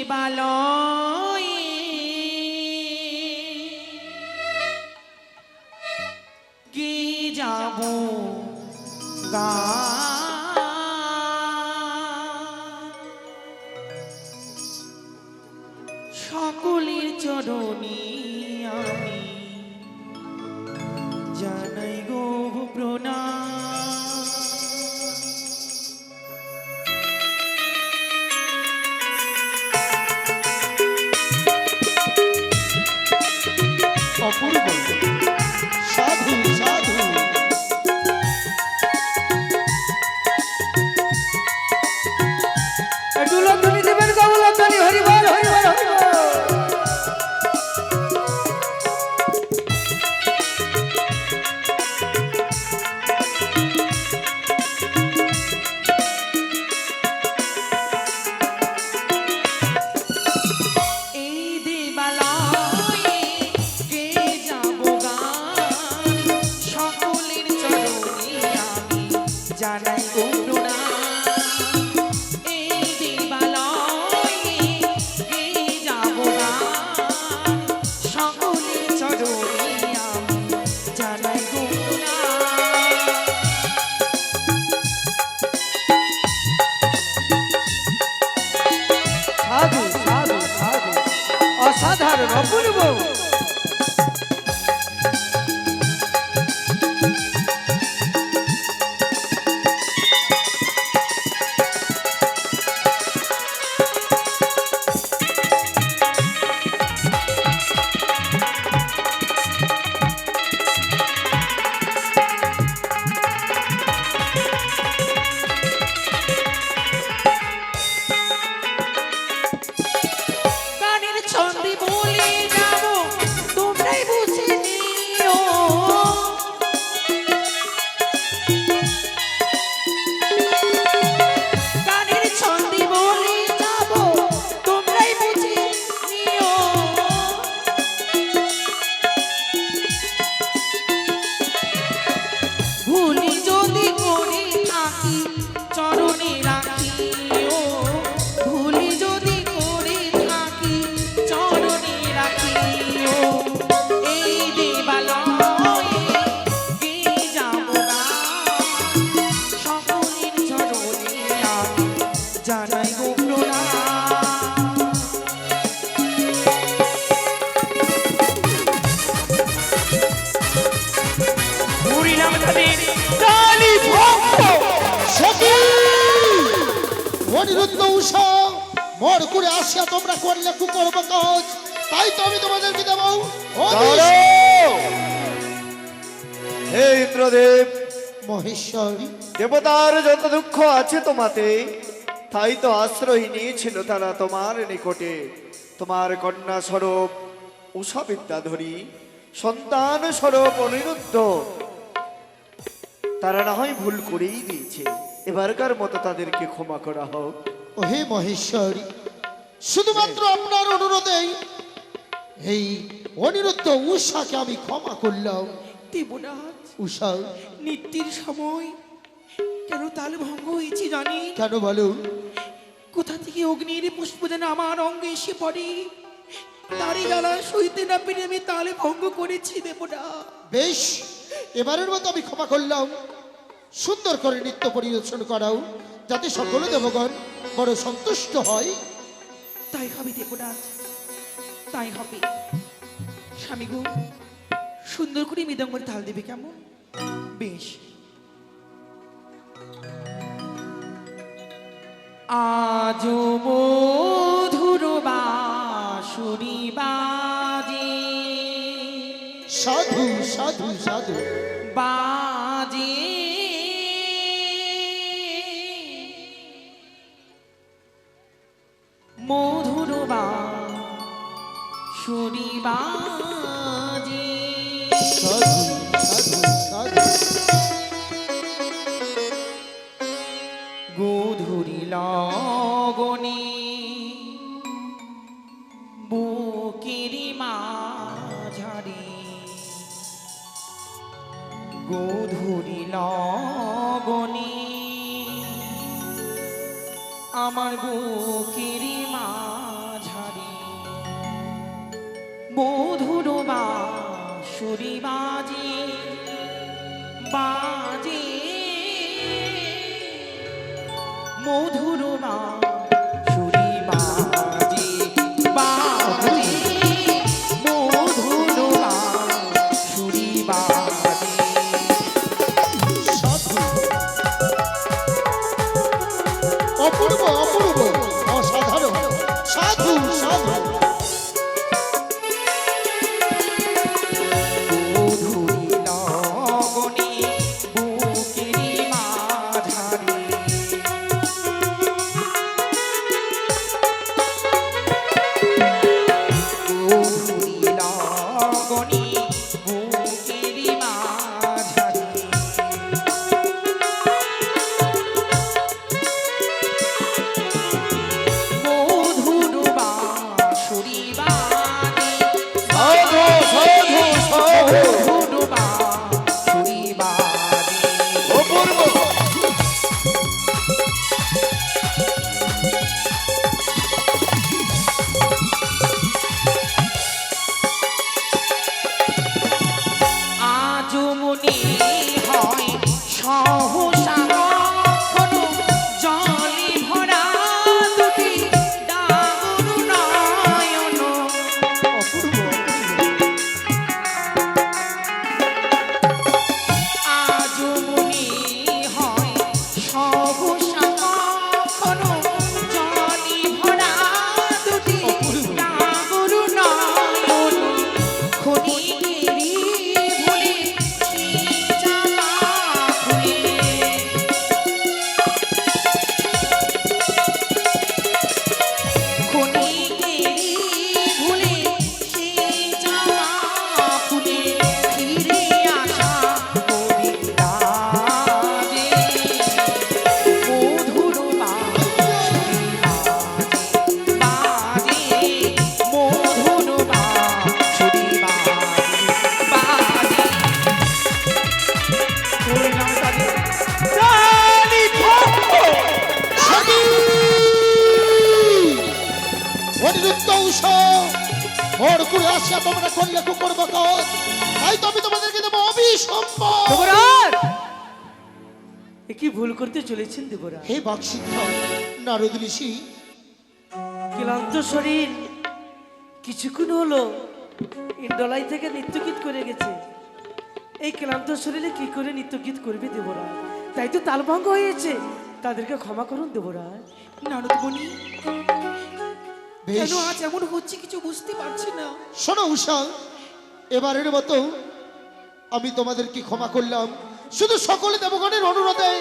দেবালয়ে গে যাব সকলের চরণে আমি জানাই গো প্রণাম। অপূর্ব সাধু সাধু দুলধ্বনি দেবেন কমলধ্বনি হরিবল হরিবল হরিবল। জানাই গো প্রণাম এই দেবালয়ে গে যাব সকলের চরণে আমি জানাই গো সাধু সাধু সাধু অসাধারণ অপূর্ব ছন্দে বলে যাব তোমরাই বুঝে নিও গানের ছন্দে বলে যাব তোমরাই বুঝে নিও ভুলি যদি করে থাকি চরণে রাখিও ভুলি যদি করে থাকি চরণে রাখিও এই দেবালয়ে গে যাব সকলের চরণে আমি জানাই গো প্রণাম। হরিনাম তাদের কালী ভক্ত সখী অনিরুদ্ধ উষা মর করে আসিয়া তোমরা করলে কুকর্ম কাজ তাই তো আমি তোমাদেরকে দেব হে ইন্দ্রদেব মহেশ্বরী দেবতার যত দুঃখ আছে তোমাতে তাই তো আশ্রয় নিয়েছিল তারা তোমার নিকটে তোমার কন্যা স্বরূপ উষা বিদ্যাধরী সন্তান স্বরূপ অনিরুদ্ধ তারা না হয় ভুল করেই দিয়েছে এবারকার মতো তাদেরকে ক্ষমা করা হোক। ও হে মহেশ্বরী শুধুমাত্র আপনার অনুরোধেই এই অনিরুদ্ধ উষাকে আমি ক্ষমা করলাম। দেবনাথ উষা নিত্যের সময় কেন তাল ভঙ্গ হয়েছে জানি কেন বলো কোথা থেকে অগ্নির পুষ্প যেন আমার অঙ্গে এসে পড়ে তারই জ্বালা সইতে না পেরে আমি তালে ভঙ্গ করেছি দেবনাথ। বেশ এবারের মতো আমি ক্ষমা করলাম সুন্দর করে নৃত্য পরিবেশন করাও যাতে সকল দেবগণ বড় সন্তুষ্ট হয়। তাই হবে দেবনাথ তাই হবে। স্বামী গো সুন্দর করে মৃদঙ্গের তাল দেবে কেমন? বেশ আজ মধুর বাঁশুরি বাজে সাধু সাধু সাধু বাজে মধুর বাঁশুরি বাজে সাধু সাধু সাধু গোধূলি লগনে বুকের মাঝারে গোধূলি লগনে আমার বুকের মাঝ সুরি বাজে বাজে মধুর সুরি বাজে বাজে মধুর সুরি বাজে। সাধু অপূর্ব অপূর্ব অসাধারণ সাধু সাধু মধুরি লগনে বুকেরি মাঝারে মধুরি লগনে বুকেরি মাঝারে মধুর বাঁশুরি বাজে সাধু সাধু সাধু মধুর বাঁশুরি বাজে। অপূর্ব আজ মনে হয় সহসা কখনো জলে ভরা দুটি ডাগর নয়ন। অপূর্ব আজ মনে হয় সহসা কখনো জলে ভরা দুটি ডাগর নয়ন। খনিকেরই ভুলে চাপা ফুলে খনিকেরই ভুলে সেই চাপা ফুলে ফিরে আসা কবিরাজে মধুর বাঁশুরি বাজে মধুর বাঁশুরি বাজে ওরে নাম তারে জানি থাকো অনিরুদ্ধ উষা ভোর করে আসিয়া তোমরা করলে কুকুর বকত তাই তো আমি তোমাদেরকে দেবো অভিসম্পদ। দেবরাজ এ কি ভুল করতে চলেছেন দেবরাজ? হে বাকসিদ্ধ নারদ ঋষি ক্লান্ত শরীর কিছুক্ষণ হলো ইন্দ্রলাই থেকে নৃত্যগীত করে গেছে। এই ক্লান্ত শরীরে কি করে নৃত্যগীত করবে দেবরাজ? তাই তো তালভঙ্গ হয়েছে, তাদেরকে ক্ষমা করুন দেবরাজ। নারদমণি বেশ কেন আজ এমন হচ্ছে কিছু বুঝতে পারছি না। শোনো উষা, এবারের মতো আমি তোমাদেরকে ক্ষমা করলাম শুধু সকলে দেবগণের অনুরোধে,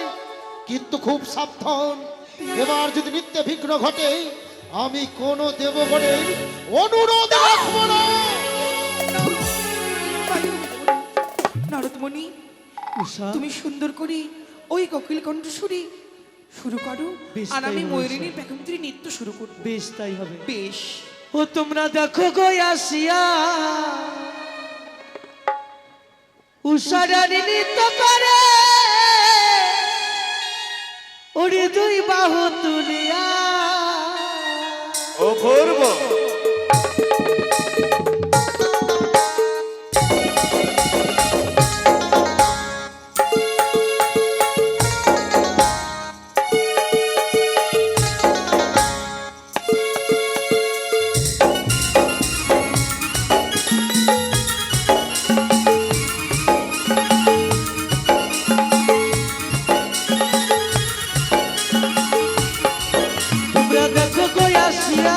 কিন্তু খুব সাবধান, এবার যদি নিত্যে বিঘ্ন ঘটে আমি কোন দেবগণের অনুরোধ রাখবো না। নারদমণি উষা তুমি সুন্দর করে ওই কোকিল কণ্ঠস্বরী শুরু করো, বেশ, আর তাই আমি হবে, ময়ূরিনীর পেখমত্রী নৃত্য শুরু করব। বেশ তাই হবে। বেশ। ও তোমরা দেখো গো আসিয়া উষারানী নৃত্য করে ওরে দুই বাহু তুলিয়া অপূর্ব তোমরা দেখো গো আসিয়া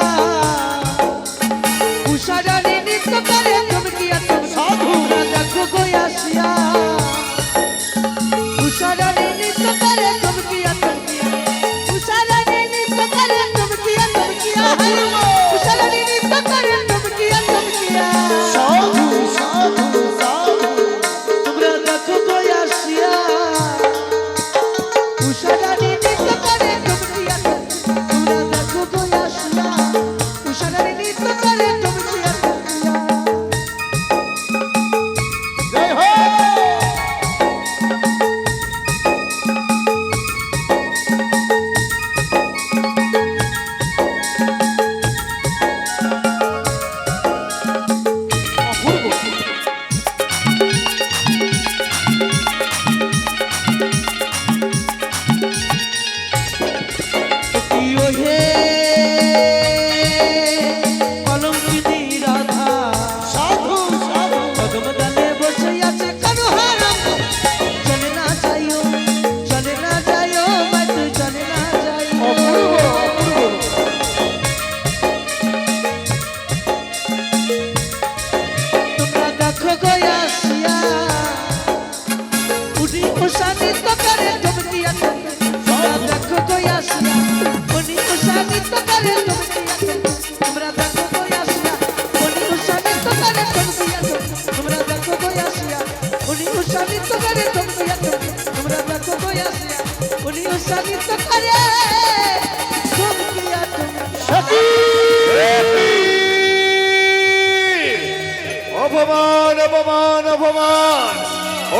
অপমান অপমান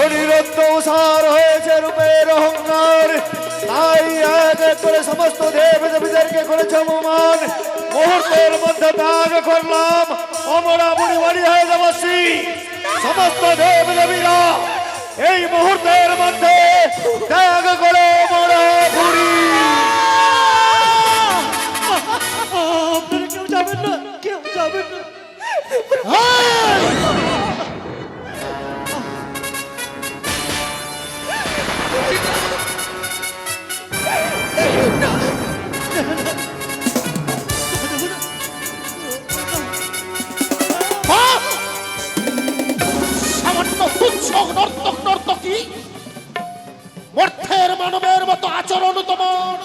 অনিরুদ্ধ উষার হয়েছে রূপের অহংকার, তাই এক এক করে সমস্ত দেব দেবীদেরকে করেছে অপমান। মুহূর্তের মধ্যে ত্যাগ করলাম, আমরা বুড়ি বাড়ি হয়ে যাচ্ছি। সমস্ত দেব দেবীরা এই মুহূর্তের মধ্যে ত্যাগ করে মরা বুড়ি। আপনারা কেউ যাবেন না, কেউ যাবেন না। সামান্য তুচ্ছ নর্তক নর্তকী, মর্তের মানবের মতো আচরণ তোমার,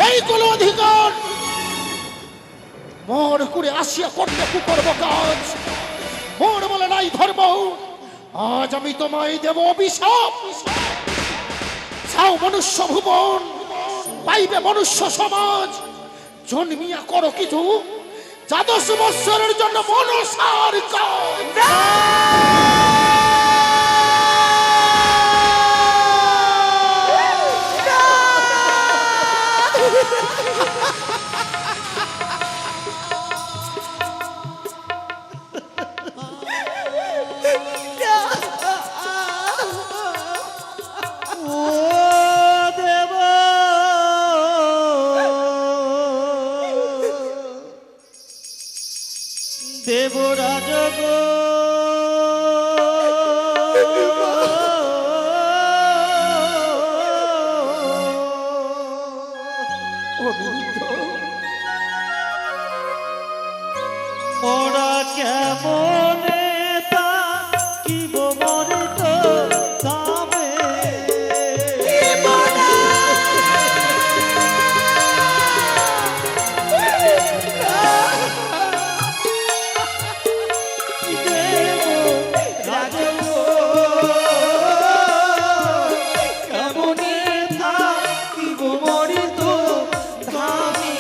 এই কোন অধিকার? মর করে আসিয়া করতে কুকর্ম কাজ, মর বলে নাই ধর্ম। আজ আমি তোমায় দেব অভিশাপ। চাও মনুষ্য ভুবন, পাইবে মনুষ্য সমাজ। জন্মিয়া করো কিছু দ্বাদশ বৎসরের জন্য মনসার কাজ। ও দেব, দেবরাজ গো, মোরা কেমনে থাকিব মরিত দামে। দেবরাজ গো, কেমনে থাকিব মরিত দামে।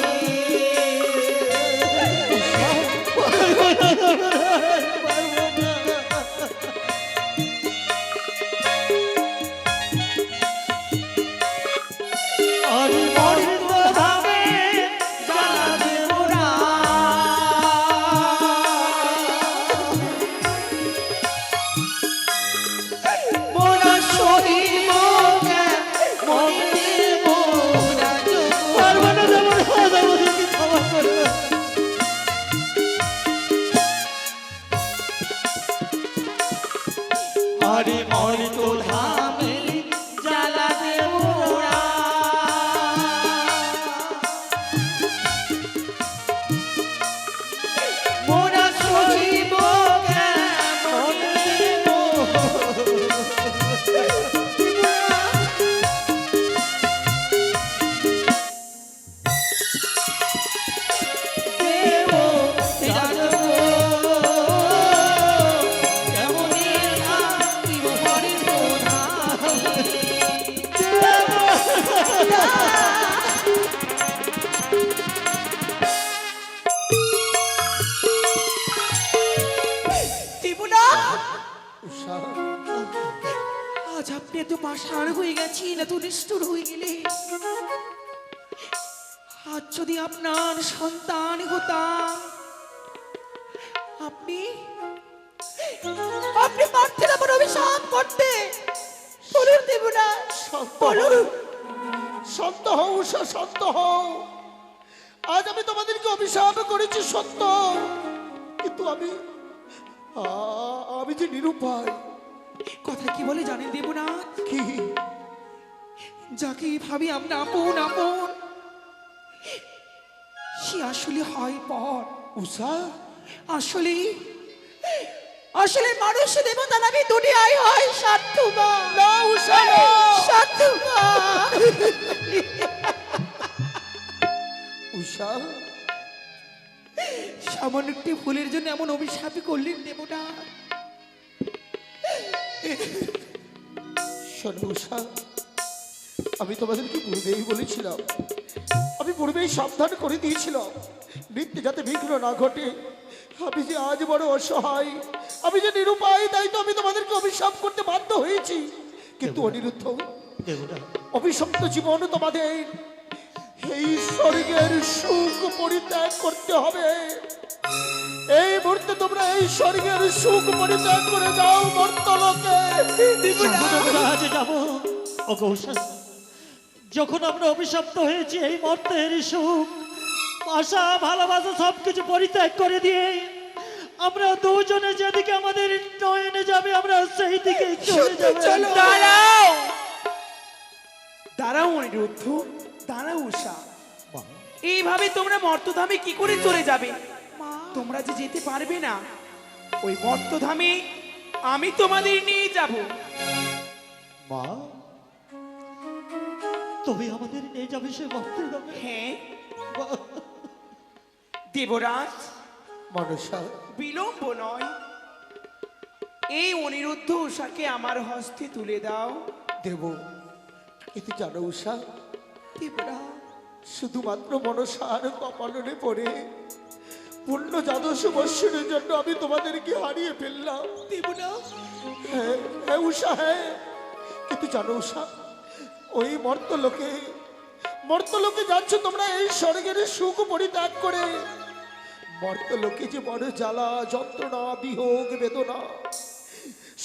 হরি মরিত ধামে জ্বালাবে মোরা। মোরা সহিব কেমনে মোরা যোগ। পারবো না, যাবো না, যাবো না, কি ক্ষমা করবে। হরি মরিত ধামে জ্বালাবে মোরা। মোরা সহিব কেমনে দেব রাজ গো, কেমনে থাকিব মরিত ধামে। আজ আপনি এত পাষাণ হয়ে গেছেন, এত নিষ্ঠুর হয়ে গেলে। আজ যদি আপনার সন্তান হতাম, আপনি আপনি পারতেন আমার অভিশাপ করতে। বলুন দেবনা, বলুন। শান্ত হও উষা, শান্ত হও। আজ আমি তোমাদেরকে অভিশাপ করেছি সত্য, কিন্তু আমি যে নিরুপায়। কথা কি বলে জানেন দেবনাথ? কি? যাকে ভাবি আমরা আপন আপন, সে আসলে হয় পর। উষা, আসলে আসলে মানুষ দেবতা নামে দুনিয়ায় হয় স্বার্থবান। না উষা, না। স্বার্থবান। উষা, সামান্য একটি ভুলের জন্য এমন অভিশাপই করলেন দেবনাথ। শোনো উষা, আমি তোমাদেরকে পূর্বেই বলেছিলাম, আমি পূর্বেই সাবধান করে দিয়েছিলাম, নৃত্যে যাতে বিঘ্ন না ঘটে। আমি যে আজ বড় অসহায়, আমি যে নিরুপায়, তাই তো আমি তোমাদেরকে অভিশাপ করতে বাধ্য হয়েছি। কিন্তু অনিরুদ্ধ, দেবরা অভিশপ্ত জীবন তোমাদের এই স্বর্গের সুখ পরিত্যাগ করতে হবে। এই মুহূর্তে তোমরা এই স্বর্গের সুখ পরিত্যাগ করে যাও মর্তলোকে। আজ যাব ওগো উষা, যখন আমরা অভিশপ্ত হয়েছি এই মর্তের সুখ আশা ভালোবাসা সবকিছু পরিত্যাগ করে দিয়ে আমরা দুজনে যেদিকে আমাদের নয়নে যাবে আমরা সেই দিকে চলে যাবো। দাঁড়াও দাঁড়াও অনিরুদ্ধ, দাঁড়াও উষা। এইভাবে তোমরা মর্তধামে কি করে চলে যাবে? তোমরা যে যেতে পারবে না, ওই মর্তধামে আমি তোমাদের নিয়ে যাব। মা, তবে আমাদের নিয়ে যাবে সে মর্তের ধামে। হ্যাঁ দেবরাজ, মনসা, বিলম্ব নয়, এই অনিরুদ্ধ উষাকে আমার হস্তে তুলে দাও। দেব। কিন্তু জানো উষা, দেবরাজ, শুধুমাত্র মনসার কপালনে পড়ে পূর্ণ দ্বাদশ বৎসরের জন্য আমি তোমাদেরকে হারিয়ে ফেললাম। দেবরাজ, হ্যাঁ হ্যাঁ উষা, হ্যাঁ। কিন্তু জানো উষা, ওই মর্তলোকে যাচ্ছ তোমরা এই স্বর্গের সুখ পরিত্যাগ করে। মর্তলোকে যে বড় জ্বালা, যন্ত্রণা, বিয়োগ, বেদনা,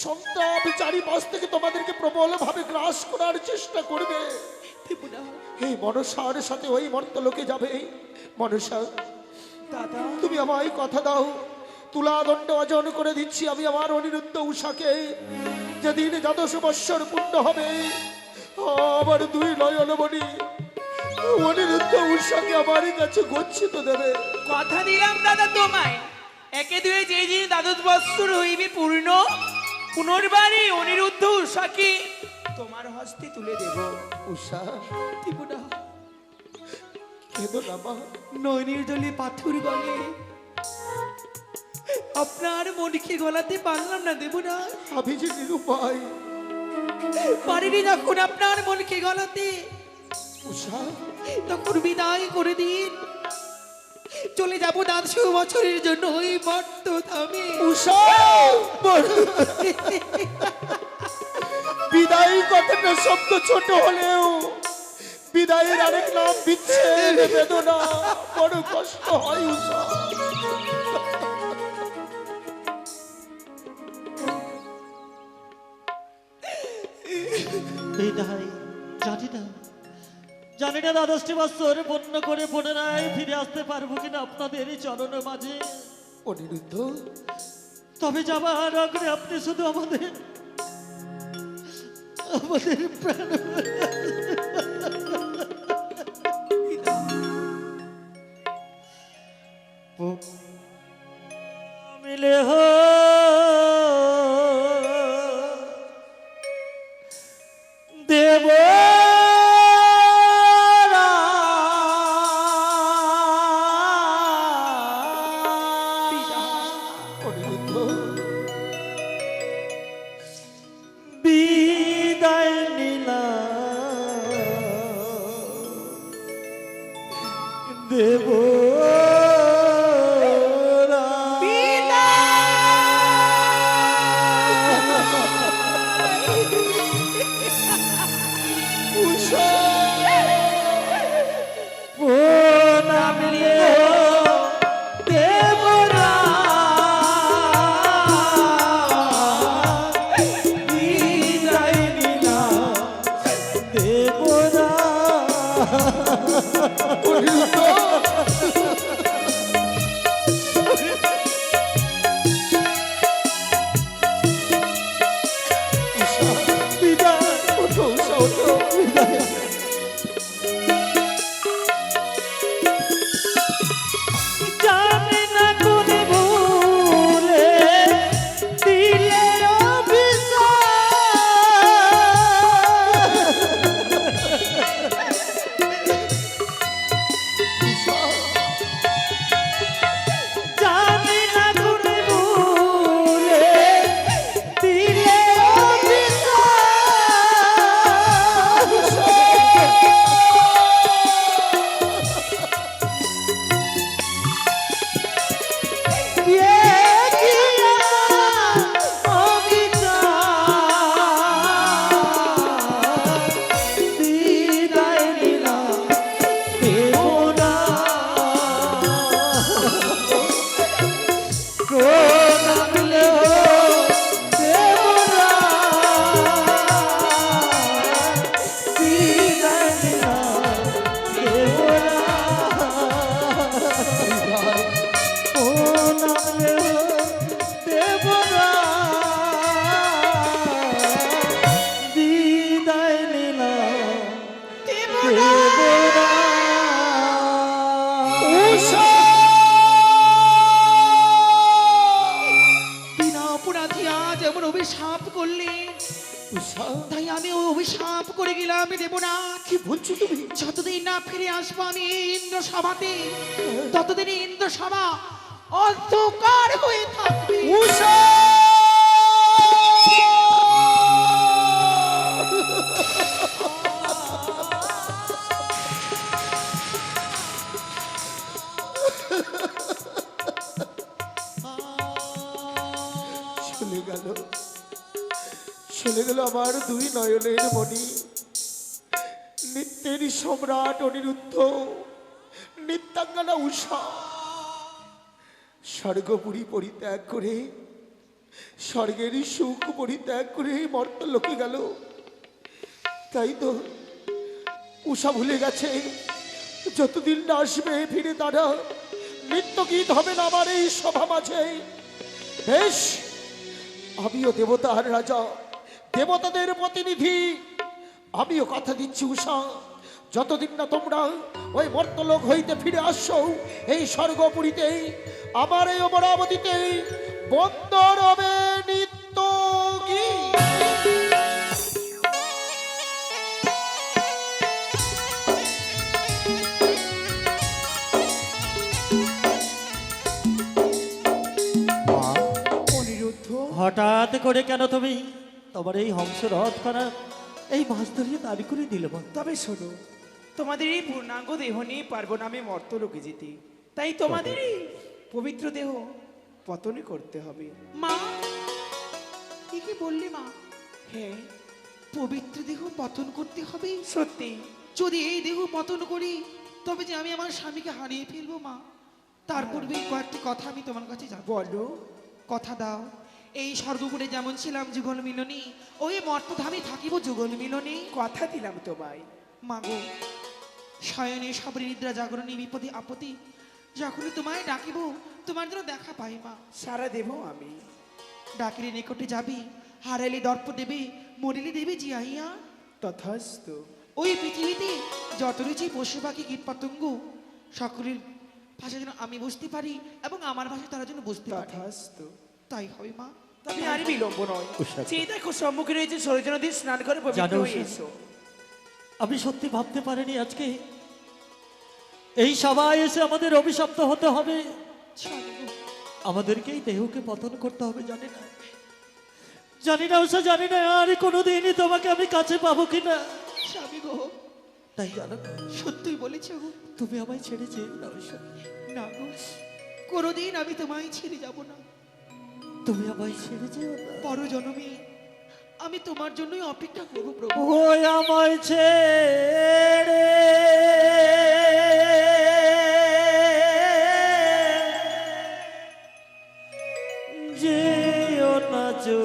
সন্তাপ চারিপাশ থেকে তোমাদেরকে প্রবল ভাবে গ্রাস করার চেষ্টা করবে। এই মনসার সাথে ওই মর্তলোকে যাবে। মনসা, দাদা, তুমি আমায় কথা দাও, তুলাদণ্ড অর্জন করে দিচ্ছি আমি আমার অনিরুদ্ধ উষাকে। যেদিন দ্বাদশ বৎসর পূর্ণ হবে, আমার দুই নয়নমণি অনিরুদ্ধ উষাকে আমার কাছে গচ্ছিত দেবে। কথা দিলাম দাদা তোমায়, একে দুয়ে যে দিন দ্বাদশ বৎসর হইবে পূর্ণ, পুনর্বারই অনিরুদ্ধ উষাকে তোমার হস্তে তুলে দেব। উষা, ত্রিপুরা কেঁদো না মা। নয়নের জলে পাথর গলে আপনার মনকে গলাতে পারলাম না দেবনা। আমি যে নিরুপায়। পারিনি যখন আপনার মনকে গলাতে, উষা, তখন বিদায় করে দিন। চলে যাব 900 বছরের জন্য ওই মর্তধামে। উষা, বিদায় কথাটা শব্দ ছোট হলেও বিদায়ের আরেক নাম বিচ্ছেদ, বেদনা, বড় কষ্ট হয় উষা। বিদায়, জানি না দ্বাদশটি বছর পূর্ণ করে পুনরায় ফিরে আসতে পারবো কিনা আপনাদের এই চরণের মাঝে। অনিরুদ্ধ, তবে যাবার আগে আপনি শুধু আমাদের প্রাণ মিলে দেব অনিরুদ্ধ, বিদায় নিলাম দেব অনিরুদ্ধ, করে গেলাম দেবনা। কি বলছো তুমি? যতদিন না ফিরে আসবো আমি এই ইন্দ্র সভাতে, ততদিন ইন্দ্র সভা অন্ধকার হয়ে থাকবে। উষা! চলে গেল, চলে গেল আমার দুই নয়নের মণি, নিত্যের সম্রাট অনিরুদ্ধ, নিত্যাঙ্গনা উষা। স্বর্গপুরী পরিত্যাগ করে, স্বর্গের সুখ পরিত্যাগ করে মর্তলোকে গেল। তাই তো উষা ভুলে গেছে যতদিন না আসবে ফিরে তারা নৃত্য গীত হবে না আমার এই সভা মাঝে। বেশ, আমিও দেবতার রাজা, দেবতাদের প্রতিনিধি, আমিও কথা দিচ্ছি উষা, যতদিন না তোমরা ওই মর্তলোক হইতে ফিরে আসছো এই স্বর্গপুরীতে, আমার এই অমরাবতীতে বন্দর হবে নিত্য গীত। অনিরুদ্ধ, হঠাৎ করে কেন তুমি তোমার এই হংস রথ করার এই মাছ ধরিয়ে দাঁড়ি করে দিলে মা? তবে শোনো, তোমাদের এই পূর্ণাঙ্গ দেহ নিয়ে পারবো না আমি মর্তলোকে যেতে, তাই তোমাদের এই পবিত্র দেহ পতনই করতে হবে। মা, কি বললি মা? হ্যাঁ, পবিত্র দেহ পতন করতে হবে? সত্যি। যদি এই দেহ পতন করি তবে যে আমি আমার স্বামীকে হারিয়ে ফেলবো মা। তার পূর্বে কয়েকটি কথা আমি তোমার কাছে যাব। বলো। কথা দাও, এই স্বর্গপুরে যেমন ছিলাম যুগল মিলনী, ওই মর্তধামে থাকিব যুগল মিলনী। কথা দিলাম তোমায়। মাগো, শয়নে সবরি নিদ্রা জাগরণী বিপদে আপত্তি, যখনই তোমায় ডাকিব তোমার যেন দেখা পাই মা। সারা দেব আমি। ডাকিলে নিকটে যাবি, হারাইলে দর্প দেবে, মরিলে দেবে জিয়াইয়া। তথাস্তু। ওই পৃথিবীতে যত রয়েছে পশু পাখি কীট পতঙ্গ, সকলের ভাষা যেন আমি বুঝতে পারি এবং আমার ভাষা তারা যেন বুঝতে পারে। তথাস্তু। তাই হবে মা। তবে আর বিলম্ব নয়, সেই দেখো সম্মুখে রয়েছে সরোজ নদীর স্নান করে পবিত্র জানো হয়ে সে- এসো। আমি সত্যি ভাবতে পারিনি আজকে এই সভায় এসে আমাদের অভিশপ্ত হতে হবে, আমাদেরকে এই দেহকে পতন করতে হবে। জানি না, জানি না উষা, জানি না আর কোনোদিনই তোমাকে আমি কাছে পাবো কিনা। স্বামী গো, তাই জানো না, সত্যই বলেছ গো। তুমি আমায় ছেড়ে যেও না উষা, না গো, কোনোদিন আমি তোমায় ছেড়ে যাব না। তুমি আমায় ছেড়ে যেও না। পর জন্মে আমি তোমার জন্যই অপেক্ষা করবো প্রভু। ওই আমায় ছেড়ে যেও না চলে,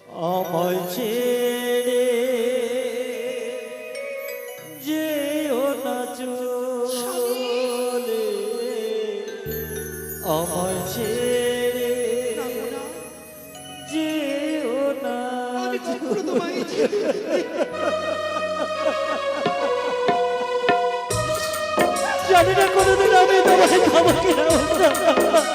আমায় ছেড়ে যেও না চলে, আমায় ছেড়ে না গো, না, যেও না। আমি কখনো তোমায় ছেড়ে জানি না কোনোদিন আমি তোমায় খাবো কিনা।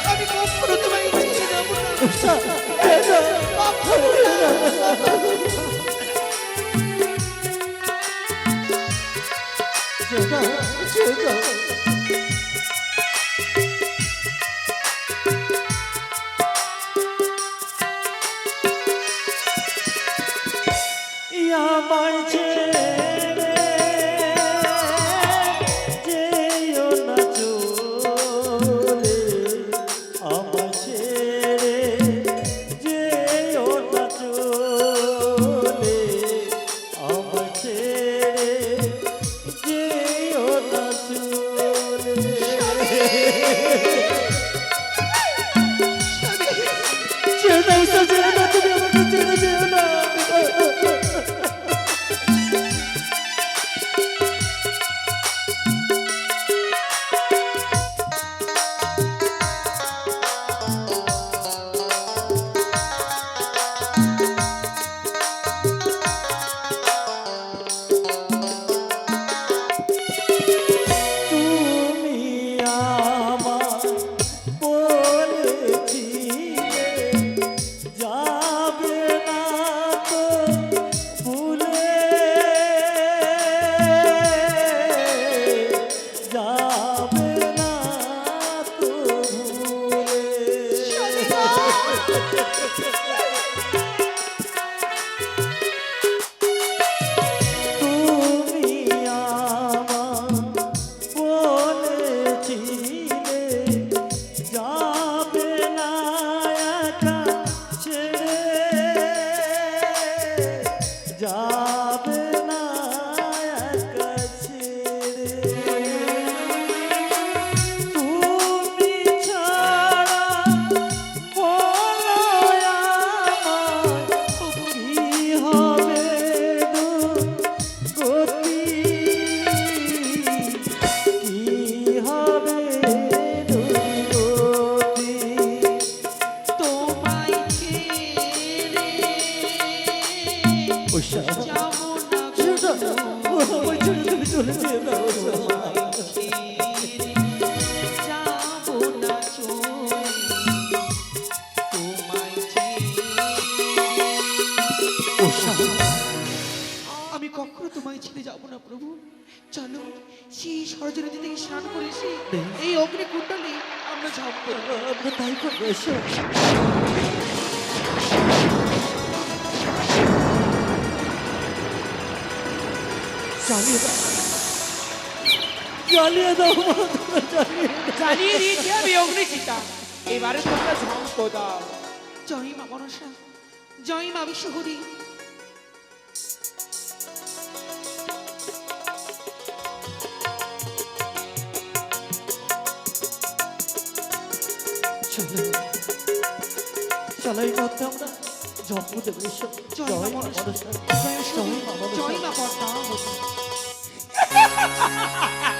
আমি কখনো তোমায় ছেড়ে যাব না। আমায় ছেড়ে যেও না চলে, আমায় ছেড়ে যেও না চলে, আমায় ছেড়ে যেও না চলে। যেও না উষা, যেও না, তুমি আমাকে ছেড়ে যেও না। তুমি আমার বলেছিলে যাবে না একা ছেড়ে, যাবে না একা ছেড়ে। তুমি ছাড়া বলো আমার কি হবে গতি, কি হবে দুর্গতি। তোমায় ছেড়ে উষা, যাবো না উষা, আমার ছেড়ে তুমি চলে যেও না উষা। যাবো না চলে, তোমায় উষা, আমি কখনো তোমায় ছেড়ে যাবো না প্রভু। চলো সেই সরজনদী থেকে স্নান করে এসে এই অগ্নিকুণ্ডলে আমরা ঝাঁপ করবো। আমরা তাই করবো, এসো। জ্বালিয়ে দাও, জ্বালিয়ে দাও মা, তোমরা জ্বালিয়ে দাও। জানিয়ে দিয়েছি আমি অগ্নিচিতা, এবারে তোমরা ঝম্প দাও। জয় মা মনসা, জয় মা বিশ্বহরি। চলো, চলো এই মধ্যে আমরা জন্ম দেবো, এসো। জয় মা জয় মা মনসা, মনসা, জয় জয় মা মনসা। জয় মা পদ্মাবতী।